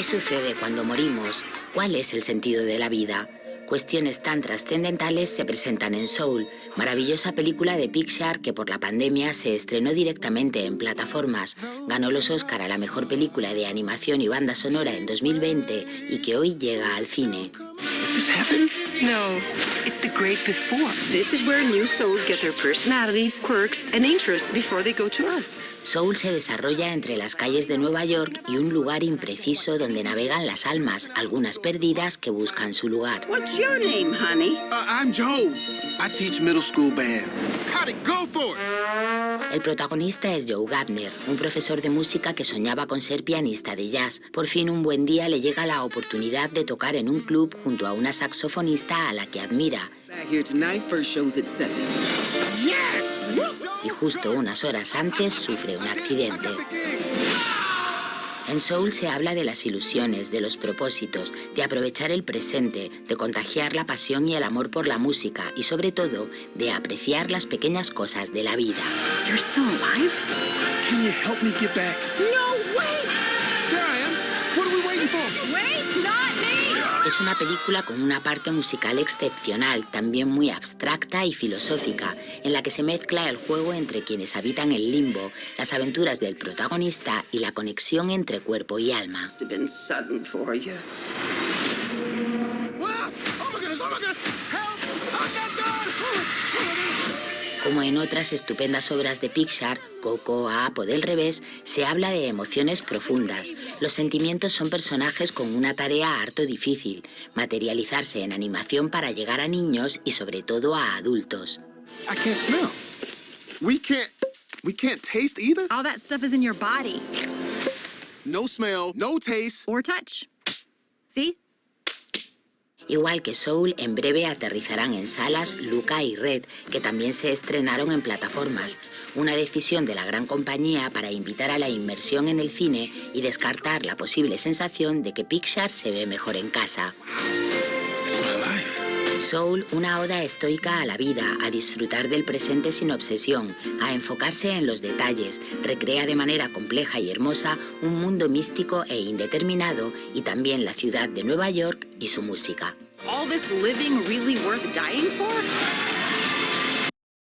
¿Qué sucede cuando morimos? ¿Cuál es el sentido de la vida? Cuestiones tan trascendentales se presentan en Soul, maravillosa película de Pixar que por la pandemia se estrenó directamente en plataformas, ganó los Oscar a la mejor película de animación y banda sonora en 2020 y que hoy llega al cine. Is this heaven? No, it's the great before. This is where new souls get their personalities, quirks, and interests before they go to Earth. Soul se desarrolla entre las calles de Nueva York y un lugar impreciso donde navegan las almas, algunas perdidas que buscan su lugar. What's your name, honey? I'm Joe. I teach middle school band. Got it, go for it! El protagonista es Joe Gardner, un profesor de música que soñaba con ser pianista de jazz. Por fin un buen día le llega la oportunidad de tocar en un club junto a una saxofonista a la que admira. Back here tonight, first show's at 7. Y justo unas horas antes sufre un accidente. En Soul se habla de las ilusiones, de los propósitos, de aprovechar el presente, de contagiar la pasión y el amor por la música y sobre todo de apreciar las pequeñas cosas de la vida. You're still alive? Can you help me get back? No, wait! There I am. What are we waiting for? Wait, not me! Es una película con una parte musical excepcional, también muy abstracta y filosófica, en la que se mezcla el juego entre quienes habitan el limbo, las aventuras del protagonista y la conexión entre cuerpo y alma. Must have been sudden for you. Ah! Oh my goodness, oh my goodness! Help! I'm not done! Como en otras estupendas obras de Pixar, Coco, Up o Del Revés, se habla de emociones profundas. Los sentimientos son personajes con una tarea harto difícil, materializarse en animación para llegar a niños y sobre todo a adultos. I can't smell. We can't taste either? All that stuff is in your body. No smell, no taste. Or touch. See? Igual que Soul, en breve aterrizarán en salas Luca y Red, que también se estrenaron en plataformas. Una decisión de la gran compañía para invitar a la inmersión en el cine y descartar la posible sensación de que Pixar se ve mejor en casa. It's my life. Soul, una oda estoica a la vida, a disfrutar del presente sin obsesión, a enfocarse en los detalles, recrea de manera compleja y hermosa un mundo místico e indeterminado y también la ciudad de Nueva York y su música. All this living really worth dying for?